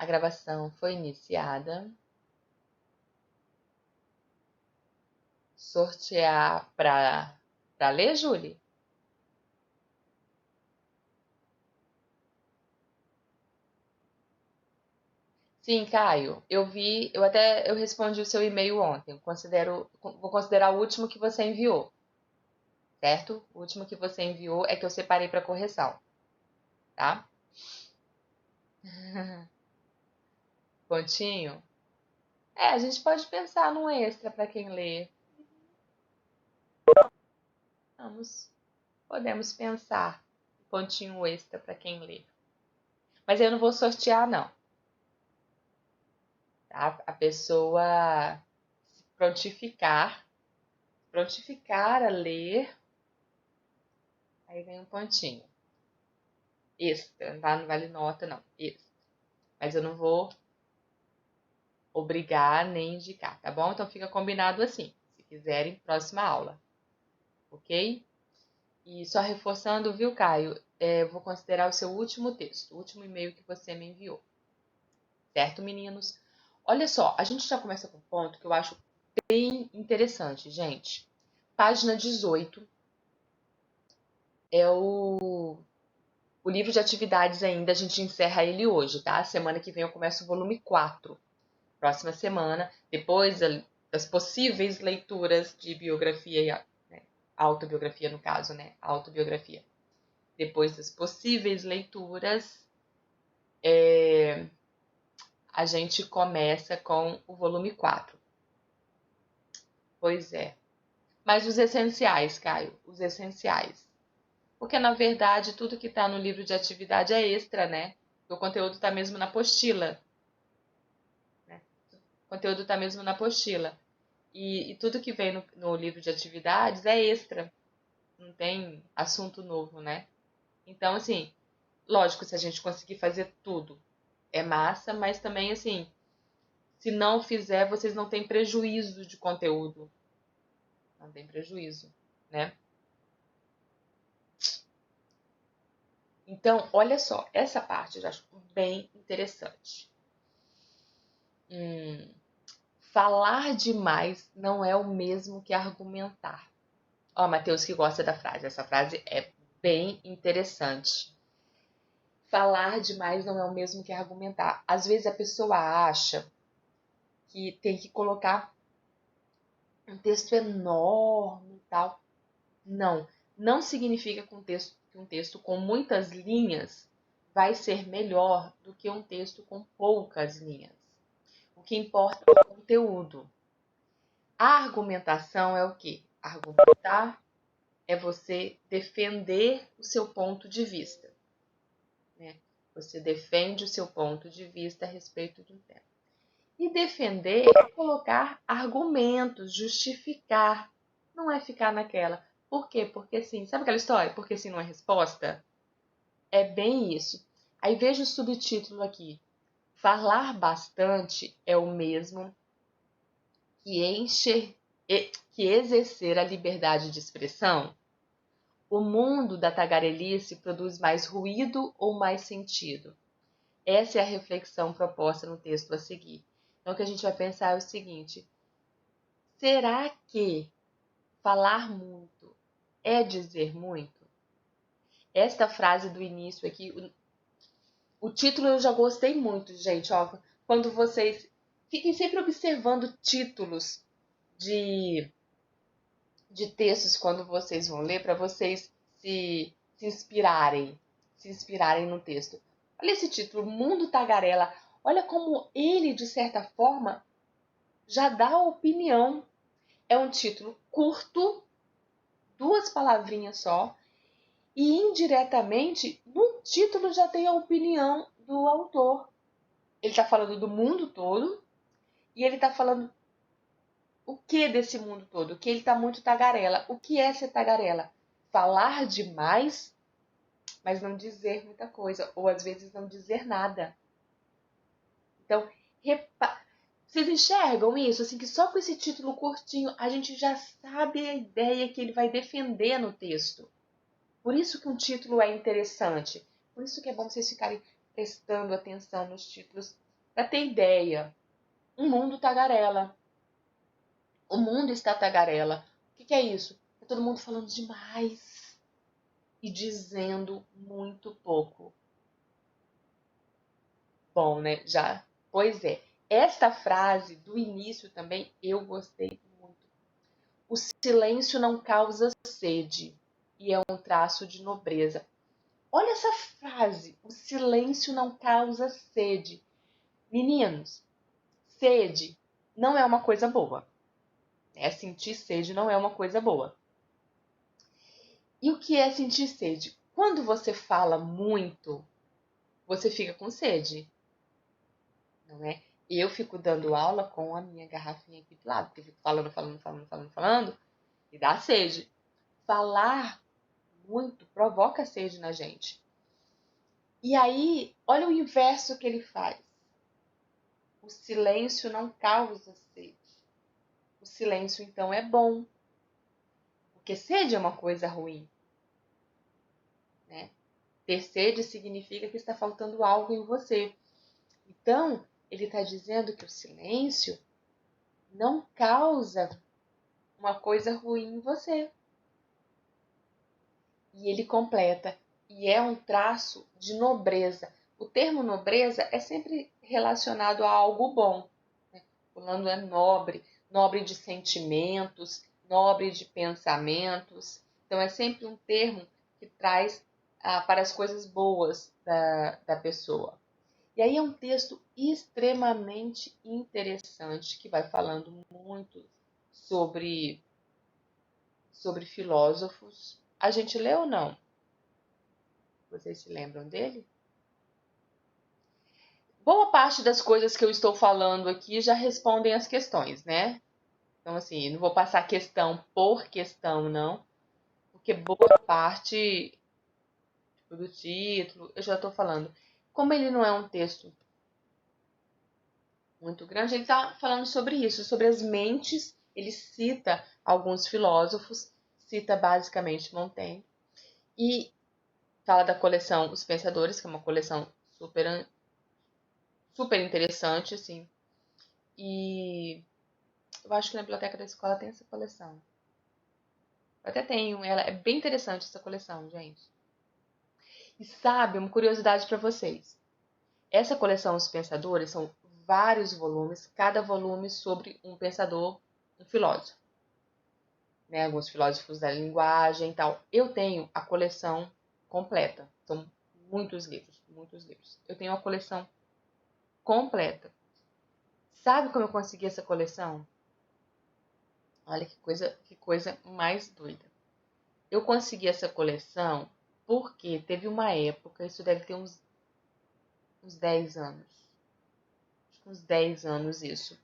A gravação foi iniciada. Sortear para ler, Júlia? Sim, Caio, eu vi, eu respondi o seu e-mail ontem. Vou considerar o último que você enviou, certo? O último que você enviou é que eu separei para correção, tá? Pontinho? A gente pode pensar num extra para quem lê. Vamos, podemos pensar um pontinho extra para quem lê. Mas eu não vou sortear, não. Tá? A pessoa se prontificar a ler, aí vem um pontinho. Extra, tá? Não vale nota, não. Extra. Mas eu não vou obrigar nem indicar, tá bom? Então fica combinado assim. Se quiserem, próxima aula. Ok? E só reforçando, viu, Caio? Vou considerar o seu último texto, o último e-mail que você me enviou. Certo, meninos? Olha só, a gente já começa com um ponto que eu acho bem interessante, gente. Página 18 é o livro de atividades ainda, a gente encerra ele hoje, tá? Semana que vem eu começo o volume 4. Próxima semana, depois das possíveis leituras de biografia, né? Autobiografia no caso, né? Autobiografia. Depois das possíveis leituras, a gente começa com o volume 4. Pois é. Mas os essenciais, Caio, os essenciais. Porque, na verdade, tudo que está no livro de atividade é extra, né? O conteúdo está mesmo na apostila. Né? O conteúdo está mesmo na apostila. E tudo que vem no livro de atividades é extra. Não tem assunto novo, né? Então, assim, lógico, se a gente conseguir fazer tudo, é massa, mas também, assim, se não fizer, vocês não têm prejuízo de conteúdo. Não tem prejuízo, né? Então, olha só, essa parte eu já acho bem interessante. Falar demais não é o mesmo que argumentar. Ó, Matheus que gosta da frase. Essa frase é bem interessante. Falar demais não é o mesmo que argumentar. Às vezes a pessoa acha que tem que colocar um texto enorme e tal. Não, não significa que um texto com muitas linhas vai ser melhor do que um texto com poucas linhas. O que importa é o conteúdo. A argumentação é o quê? Argumentar é você defender o seu ponto de vista. Né? Você defende o seu ponto de vista a respeito de um tema. E defender é colocar argumentos, justificar. Não é ficar naquela. Por quê? Porque sim. Sabe aquela história? Porque sim não é resposta? É bem isso. Aí veja o subtítulo aqui. Falar bastante é o mesmo que exercer a liberdade de expressão? O mundo da tagarelice produz mais ruído ou mais sentido? Essa é a reflexão proposta no texto a seguir. Então, o que a gente vai pensar é o seguinte: será que falar muito é dizer muito? Esta frase do início aqui, o título eu já gostei muito, gente. Ó, quando vocês fiquem sempre observando títulos de textos quando vocês vão ler, para vocês se inspirarem no texto. Olha esse título, Mundo Tagarela. Olha como ele, de certa forma, já dá opinião. É um título curto, 2 palavrinhas só, e indiretamente, no título já tem a opinião do autor. Ele está falando do mundo todo, e ele está falando o que desse mundo todo? Que ele está muito tagarela. O que é ser tagarela? Falar demais, mas não dizer muita coisa. Ou às vezes não dizer nada. Então, vocês enxergam isso? Assim, que só com esse título curtinho a gente já sabe a ideia que ele vai defender no texto. Por isso que um título é interessante. Por isso que é bom vocês ficarem prestando atenção nos títulos Para ter ideia, o mundo tagarela. O mundo está tagarela. O que é isso? É todo mundo falando demais e dizendo muito pouco. Bom, né? Já. Pois é. Esta frase do início também eu gostei muito. O silêncio não causa sede e é um traço de nobreza. Olha essa frase. O silêncio não causa sede. Meninos, sede não é uma coisa boa. Sentir sede não é uma coisa boa. E o que é sentir sede? Quando você fala muito, você fica com sede, não é? Eu fico dando aula com a minha garrafinha aqui do lado, porque eu fico falando, e dá sede. Falar muito provoca sede na gente. E aí, olha o inverso que ele faz. O silêncio não causa sede. O silêncio, então, é bom. Porque sede é uma coisa ruim, né? Ter sede significa que está faltando algo em você. Então, ele está dizendo que o silêncio não causa uma coisa ruim em você. E ele completa, e é um traço de nobreza. O termo nobreza é sempre relacionado a algo bom. Né? Fulano é nobre, nobre de sentimentos, nobre de pensamentos. Então é sempre um termo que traz para as coisas boas da pessoa. E aí é um texto extremamente interessante que vai falando muito sobre filósofos. A gente leu ou não? Vocês se lembram dele? Boa parte das coisas que eu estou falando aqui já respondem as questões, né? Então, assim, não vou passar questão por questão, não, porque boa parte do título eu já estou falando. Como ele não é um texto muito grande, ele está falando sobre isso, sobre as mentes. Ele cita alguns filósofos, cita basicamente Montaigne, e fala da coleção Os Pensadores, que é uma coleção super interessante, assim. E eu acho que na biblioteca da escola tem essa coleção. Eu até tenho ela, é bem interessante essa coleção, gente. E sabe, uma curiosidade para vocês. Essa coleção Os Pensadores são vários volumes, cada volume sobre um pensador, um filósofo. Né? Alguns filósofos da linguagem e tal. Eu tenho a coleção completa. São muitos livros, muitos livros. Eu tenho a coleção completa. Sabe como eu consegui essa coleção? Olha que coisa mais doida. Eu consegui essa coleção porque teve uma época, isso deve ter uns 10 anos. Acho que uns 10 anos isso.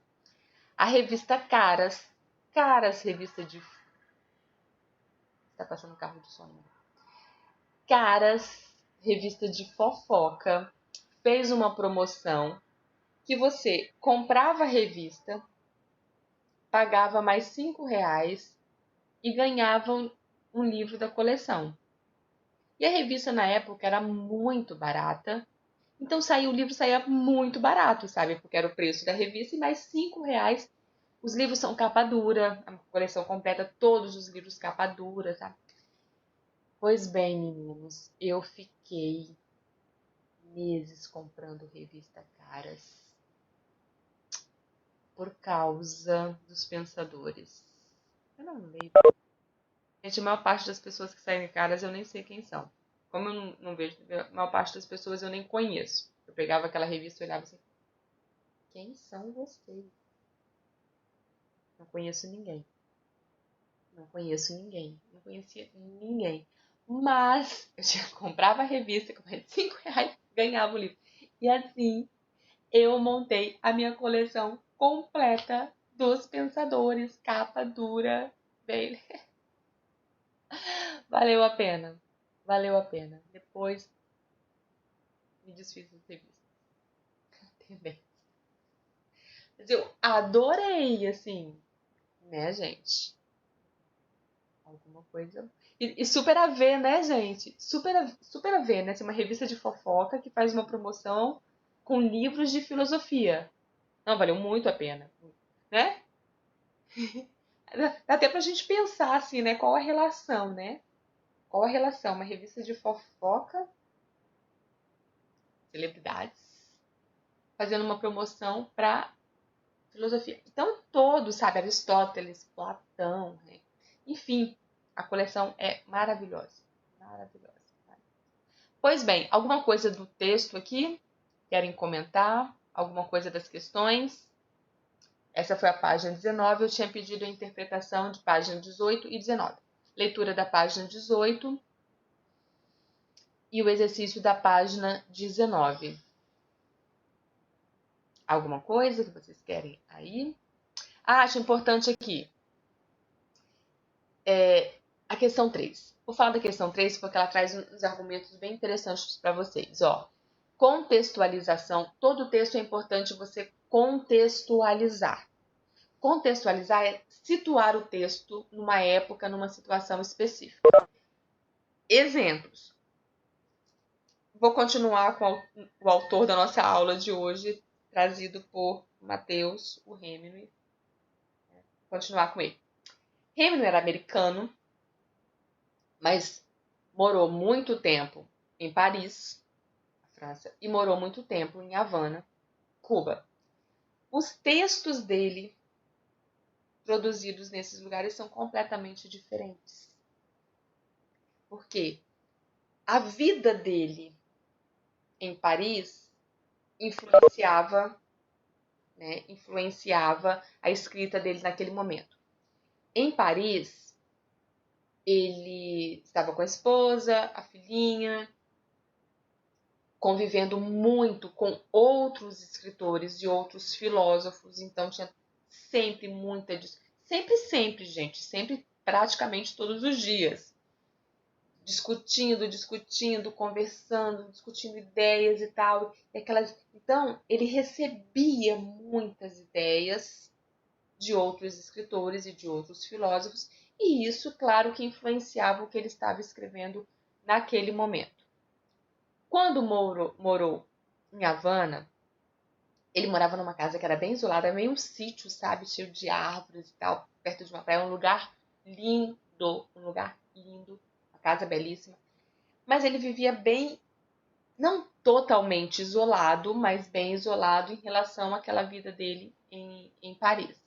A revista Caras, revista de... Tá passando carro de som. Caras, revista de fofoca, fez uma promoção que você comprava a revista, pagava mais R$ 5 e ganhava um livro da coleção. E a revista na época era muito barata, então o livro saía muito barato, sabe? Porque era o preço da revista e mais R$ 5. Os livros são capa dura, a coleção completa, todos os livros capa dura, sabe? Pois bem, meninos, eu fiquei meses comprando revista Caras por causa dos pensadores. Eu não leio. Gente, a maior parte das pessoas que saem Caras eu nem sei quem são. Como eu não vejo, a maior parte das pessoas eu nem conheço. Eu pegava aquela revista e olhava assim, quem são vocês? Não conheço ninguém. Não conheço ninguém. Não conhecia ninguém. Mas eu comprava a revista com R$ 5, ganhava o livro. E assim eu montei a minha coleção completa dos pensadores, capa dura. Bem, valeu a pena. Valeu a pena. Depois me desfiz das revistas. Também. Mas eu adorei, assim, né, gente? Alguma coisa. E super a ver, né, gente? Super a ver, né? Assim, uma revista de fofoca que faz uma promoção com livros de filosofia. Não, valeu muito a pena, né? Dá até pra gente pensar assim, né? Qual a relação, né? Qual a relação? Uma revista de fofoca, celebridades, fazendo uma promoção para filosofia. Então, todos, sabe? Aristóteles, Platão, né? Enfim, a coleção é maravilhosa. Maravilhosa. Pois bem, alguma coisa do texto aqui? Querem comentar? Alguma coisa das questões? Essa foi a página 19. Eu tinha pedido a interpretação de página 18 e 19. Leitura da página 18 e o exercício da página 19. Alguma coisa que vocês querem aí? Acho importante aqui a questão 3. Vou falar da questão 3 porque ela traz uns argumentos bem interessantes para vocês. Ó, contextualização. Todo texto é importante você contextualizar. Contextualizar é situar o texto numa época, numa situação específica. Exemplos. Vou continuar com o autor da nossa aula de hoje, trazido por Matheus, o Hemingway. Continuar com ele. Hemingway era americano, mas morou muito tempo em Paris, França, e morou muito tempo em Havana, Cuba. Os textos dele, produzidos nesses lugares, são completamente diferentes. Por quê? A vida dele em Paris influenciava a escrita dele naquele momento. Em Paris, ele estava com a esposa, a filhinha, convivendo muito com outros escritores e outros filósofos, então tinha sempre muita sempre, gente, sempre praticamente todos os dias, discutindo, conversando, discutindo ideias e tal, então ele recebia muitas ideias de outros escritores e de outros filósofos, e isso, claro, que influenciava o que ele estava escrevendo naquele momento. Quando morou em Havana, ele morava numa casa que era bem isolada, meio um sítio, sabe? Cheio de árvores e tal, perto de uma praia. Um lugar lindo, uma casa belíssima. Mas ele vivia bem, não totalmente isolado, mas bem isolado em relação àquela vida dele em Paris.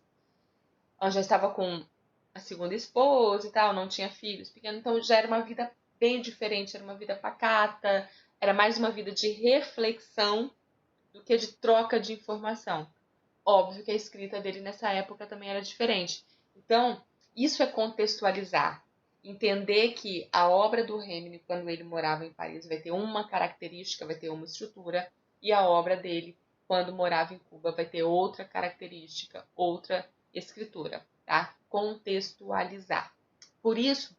Ela já estava com a segunda esposa e tal, não tinha filhos pequenos, então já era uma vida bem diferente, era uma vida pacata, era mais uma vida de reflexão do que de troca de informação. Óbvio que a escrita dele nessa época também era diferente. Então, isso é contextualizar. Entender que a obra do Hemingway, quando ele morava em Paris, vai ter uma característica, vai ter uma estrutura, e a obra dele, quando morava em Cuba, vai ter outra característica, outra escritura, tá? Contextualizar. Por isso,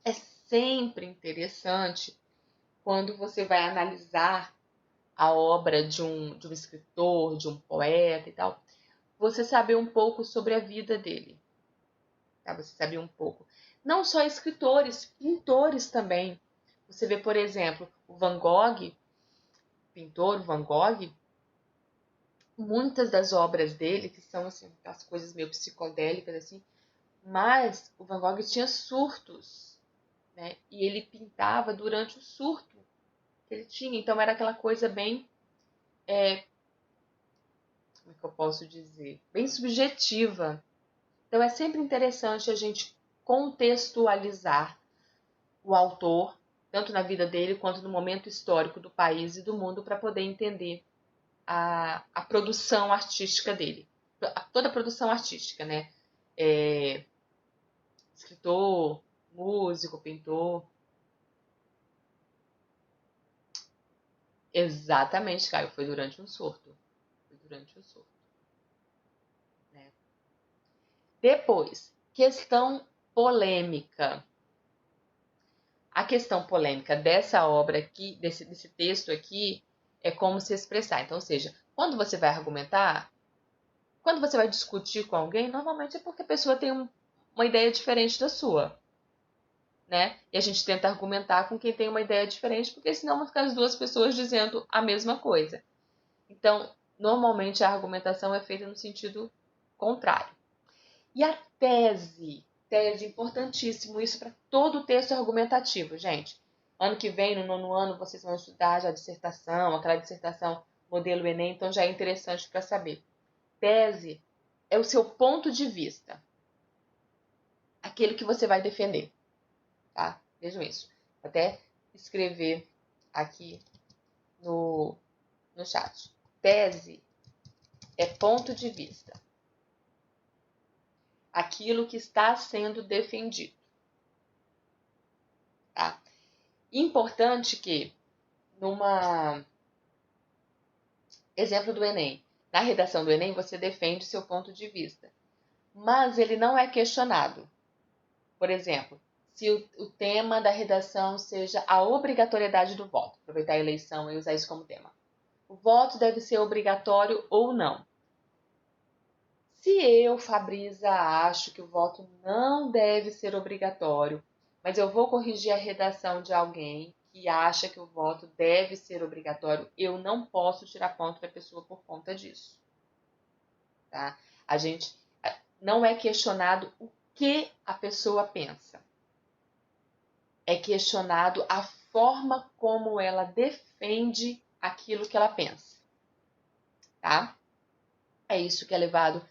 é sempre interessante quando você vai analisar a obra de um escritor, de um poeta e tal, você saber um pouco sobre a vida dele. Tá? Você saber um pouco. Não só escritores, pintores também. Você vê, por exemplo, o Van Gogh, pintor Van Gogh, muitas das obras dele, que são assim, as coisas meio psicodélicas, assim, mas o Van Gogh tinha surtos, né? E ele pintava durante o surto que ele tinha. Então era aquela coisa bem, como é que eu posso dizer? Bem subjetiva. Então é sempre interessante a gente contextualizar o autor, tanto na vida dele quanto no momento histórico do país e do mundo, para poder entender a produção artística dele. Toda a produção artística, né? Escritor, músico, pintor. Exatamente, Caio, foi durante um surto. Né? Depois, questão polêmica. A questão polêmica dessa obra aqui, desse texto aqui, é como se expressar. Então, ou seja, quando você vai argumentar, quando você vai discutir com alguém, normalmente é porque a pessoa tem uma ideia diferente da sua. Né? E a gente tenta argumentar com quem tem uma ideia diferente, porque senão vão ficar as duas pessoas dizendo a mesma coisa. Então, normalmente a argumentação é feita no sentido contrário. E a tese importantíssimo, isso para todo o texto argumentativo, gente. Ano que vem, no 9º ano, vocês vão estudar já a dissertação, aquela dissertação modelo Enem, então já é interessante para saber. Tese é o seu ponto de vista, aquele que você vai defender, tá? Vejam isso. Vou até escrever aqui no chat. Tese é ponto de vista, aquilo que está sendo defendido, tá? Importante que, exemplo do Enem, na redação do Enem você defende seu ponto de vista, mas ele não é questionado. Por exemplo, se o tema da redação seja a obrigatoriedade do voto, aproveitar a eleição e usar isso como tema. O voto deve ser obrigatório ou não? Se eu, Fabrisa, acho que o voto não deve ser obrigatório, mas eu vou corrigir a redação de alguém que acha que o voto deve ser obrigatório, eu não posso tirar ponto da pessoa por conta disso. Tá? A gente não é questionado o que a pessoa pensa. É questionado a forma como ela defende aquilo que ela pensa. Tá? É isso que é levado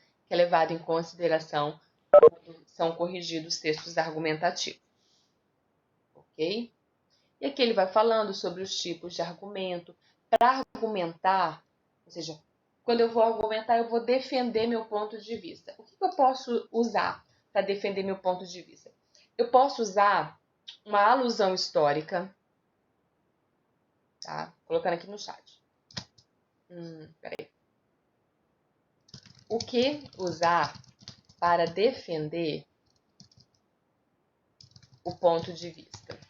em consideração quando são corrigidos textos argumentativos. Ok? E aqui ele vai falando sobre os tipos de argumento. Para argumentar, ou seja, quando eu vou argumentar, eu vou defender meu ponto de vista. O que eu posso usar para defender meu ponto de vista? Eu posso usar uma alusão histórica, tá? Colocando aqui no chat. Peraí. O que usar para defender o ponto de vista?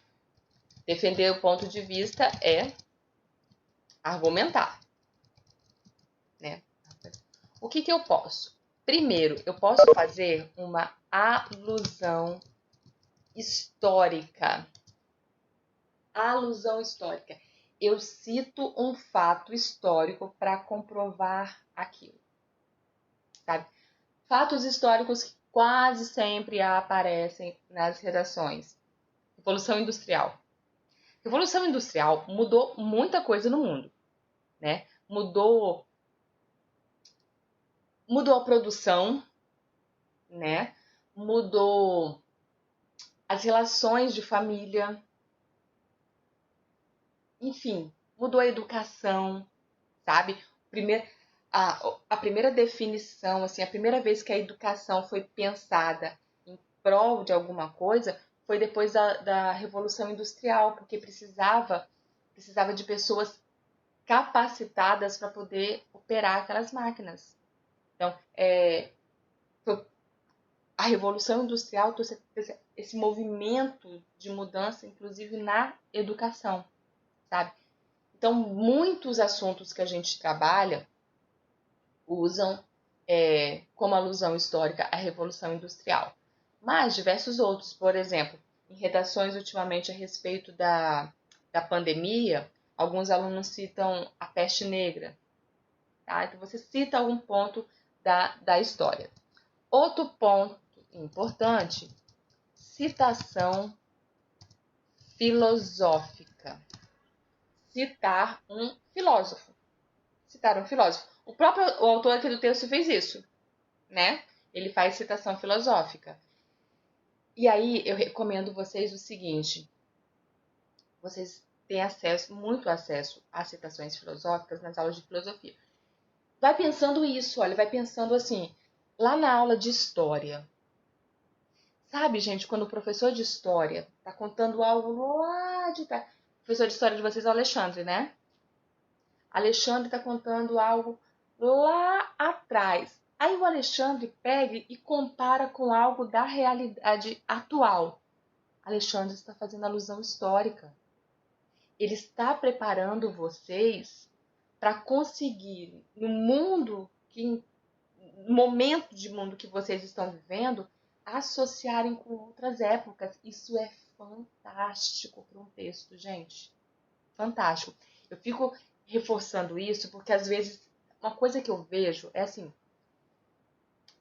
Defender o ponto de vista é argumentar, né? O que eu posso? Primeiro, eu posso fazer uma alusão histórica. Alusão histórica. Eu cito um fato histórico para comprovar aquilo. Sabe? Fatos históricos que quase sempre aparecem nas redações. Revolução Industrial. Revolução Industrial mudou muita coisa no mundo, né? Mudou a produção, né? Mudou as relações de família, enfim, mudou a educação, sabe? A primeira definição, assim, a primeira vez que a educação foi pensada em prol de alguma coisa foi depois da Revolução Industrial, porque precisava de pessoas capacitadas para poder operar aquelas máquinas. Então, a Revolução Industrial trouxe esse movimento de mudança, inclusive na educação, sabe? Então, muitos assuntos que a gente trabalha usam como alusão histórica a Revolução Industrial. Mas diversos outros, por exemplo, em redações ultimamente a respeito da pandemia, alguns alunos citam a peste negra. Tá? Então, você cita algum ponto da história. Outro ponto importante, citação filosófica. Citar um filósofo. O próprio autor aqui do texto fez isso, né? Ele faz citação filosófica. E aí eu recomendo vocês o seguinte: vocês têm muito acesso a citações filosóficas nas aulas de filosofia. Vai pensando isso, olha, vai pensando assim, lá na aula de história. Sabe, gente, quando o professor de história está contando algo lá de trás. O professor de história de vocês é o Alexandre, né? Alexandre está contando algo lá atrás. Aí o Alexandre pega e compara com algo da realidade atual. Alexandre está fazendo alusão histórica. Ele está preparando vocês para conseguir, no momento de mundo que vocês estão vivendo, associarem com outras épocas. Isso é fantástico para um texto, gente. Fantástico. Eu fico reforçando isso porque às vezes uma coisa que eu vejo é assim,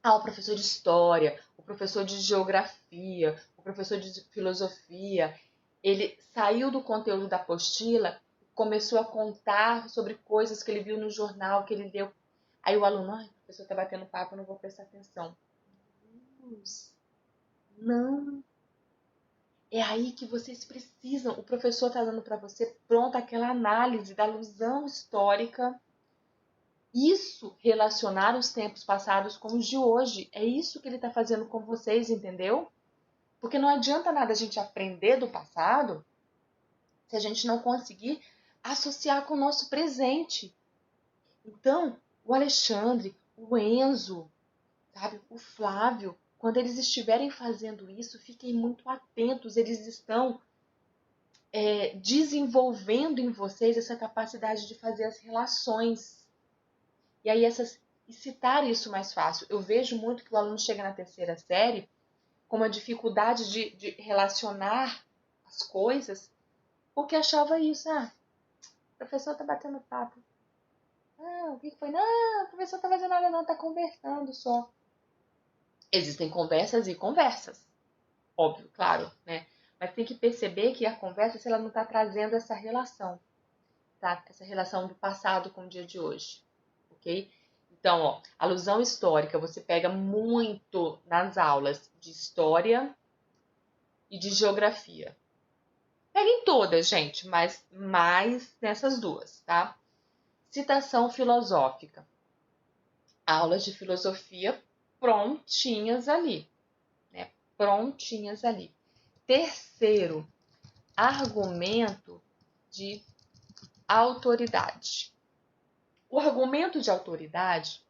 o professor de história, o professor de geografia, o professor de filosofia, ele saiu do conteúdo da apostila, começou a contar sobre coisas que ele viu no jornal, que ele leu. Aí o aluno, ai, o professor está batendo papo, eu não vou prestar atenção. Não. É aí que vocês precisam. O professor está dando para você pronta aquela análise da alusão histórica. Isso, relacionar os tempos passados com os de hoje. É isso que ele está fazendo com vocês, entendeu? Porque não adianta nada a gente aprender do passado se a gente não conseguir associar com o nosso presente. Então, o Alexandre, o Enzo, sabe, o Flávio, quando eles estiverem fazendo isso, fiquem muito atentos. Eles estão desenvolvendo em vocês essa capacidade de fazer as relações. E aí e citar isso mais fácil. Eu vejo muito que o aluno chega na terceira série com uma dificuldade de relacionar as coisas, porque achava isso. O professor tá batendo papo. O que foi? Não, o professor não tá fazendo nada não, tá conversando só. Existem conversas e conversas. Óbvio, claro, né? Mas tem que perceber que a conversa, se ela não está trazendo essa relação, tá? Essa relação do passado com o dia de hoje, ok? Então, alusão histórica você pega muito nas aulas de história e de geografia. Pega em todas, gente, mas mais nessas duas, tá? Citação filosófica. Aulas de filosofia prontinhas ali, né? Prontinhas ali. Terceiro, argumento de autoridade. O argumento de autoridade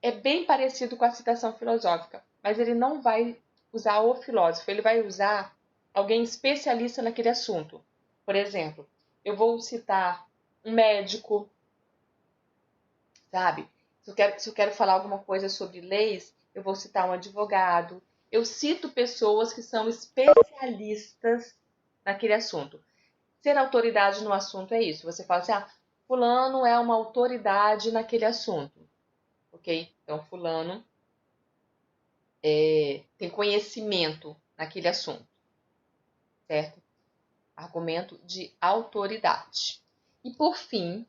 é bem parecido com a citação filosófica, mas ele não vai usar o filósofo, ele vai usar alguém especialista naquele assunto. Por exemplo, eu vou citar um médico, sabe? Se eu quero falar alguma coisa sobre leis, eu vou citar um advogado. Eu cito pessoas que são especialistas naquele assunto. Ser autoridade no assunto é isso. Você fala assim, fulano é uma autoridade naquele assunto. Ok? Então, fulano tem conhecimento naquele assunto. Certo? Argumento de autoridade. E, por fim,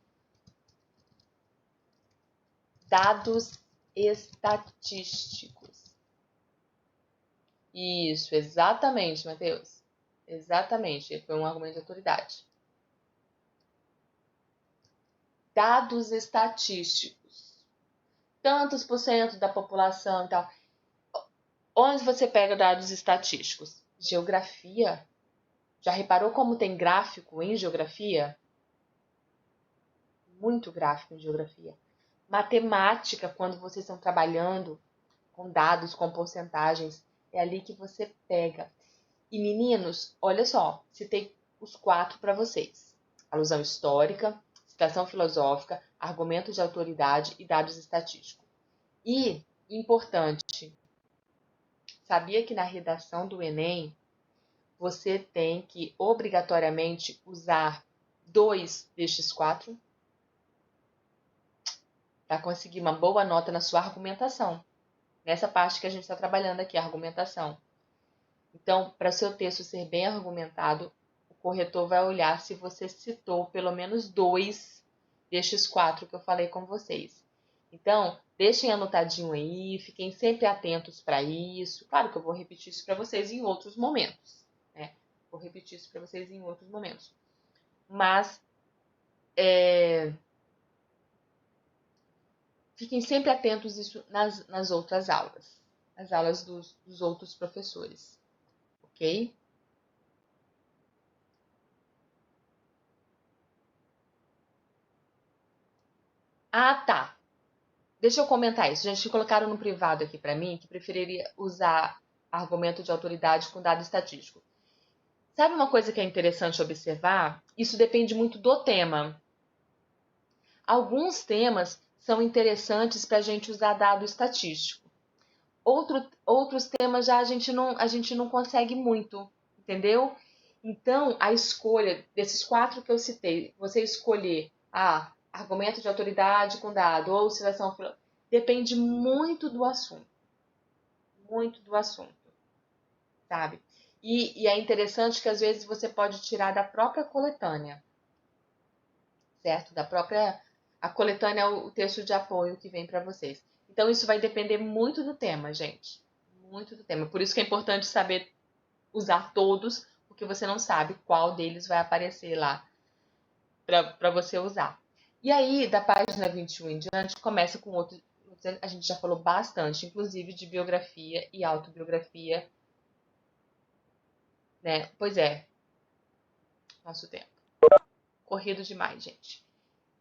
dados estatísticos. Isso, exatamente, Matheus. Exatamente, foi um argumento de autoridade. Dados estatísticos. Tantos por cento da população e tal. Onde você pega dados estatísticos? Geografia. Já reparou como tem gráfico em geografia? Muito gráfico em geografia. Matemática, quando vocês estão trabalhando com dados, com porcentagens, é ali que você pega. E meninos, olha só, citei os 4 para vocês. Alusão histórica, citação filosófica, argumento de autoridade e dados estatísticos. E, importante, sabia que na redação do Enem, você tem que obrigatoriamente usar 2 destes 4 para conseguir uma boa nota na sua argumentação. Nessa parte que a gente está trabalhando aqui, a argumentação. Então, para o seu texto ser bem argumentado, o corretor vai olhar se você citou pelo menos 2 destes 4 que eu falei com vocês. Então, deixem anotadinho aí, fiquem sempre atentos para isso. Claro que eu vou repetir isso para vocês em outros momentos, né? Vou repetir isso para vocês em outros momentos. Mas, fiquem sempre atentos isso nas outras aulas. Nas aulas dos outros professores. Ok? Tá. Deixa eu comentar isso. Gente, colocaram no privado aqui para mim que preferiria usar argumento de autoridade com dado estatístico. Sabe uma coisa que é interessante observar? Isso depende muito do tema. Alguns temas são interessantes para a gente usar dado estatístico. Outros temas já a gente não consegue muito, entendeu? Então, a escolha desses 4 que eu citei, você escolher, argumento de autoridade com dado ou citação filosófica. Depende muito do assunto, sabe? E é interessante que às vezes você pode tirar da própria coletânea, certo? A coletânea é o texto de apoio que vem para vocês. Então isso vai depender muito do tema, gente. Muito do tema. Por isso que é importante saber usar todos, porque você não sabe qual deles vai aparecer lá para você usar. E aí, da página 21 em diante, começa com outro. A gente já falou bastante, inclusive de biografia e autobiografia, né? Pois é, nosso tempo. Corrido demais, gente.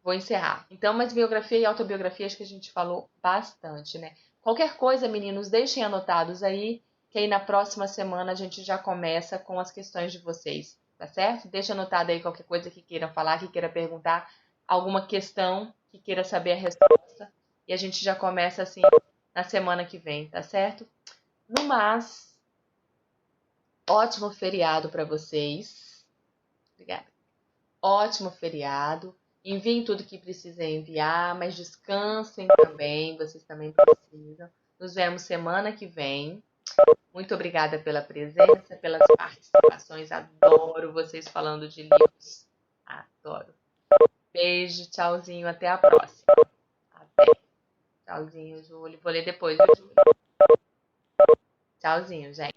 Vou encerrar. Então, mas biografia e autobiografia, acho que a gente falou bastante, né? Qualquer coisa, meninos, deixem anotados aí, que aí na próxima semana a gente já começa com as questões de vocês, tá certo? Deixa anotado aí qualquer coisa que queiram falar, que queira perguntar, alguma questão que queira saber a resposta, e a gente já começa assim na semana que vem, tá certo? No mais, ótimo feriado para vocês. Obrigada. Ótimo feriado. Enviem tudo que precisa enviar, mas descansem também, vocês também precisam. Nos vemos semana que vem. Muito obrigada pela presença, pelas participações. Adoro vocês falando de livros. Adoro. Beijo, tchauzinho, até a próxima. Até. Tchauzinho, Júlio. Vou ler depois, viu, Júlio? Tchauzinho, gente.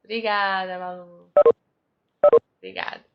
Obrigada, Malu. Obrigada.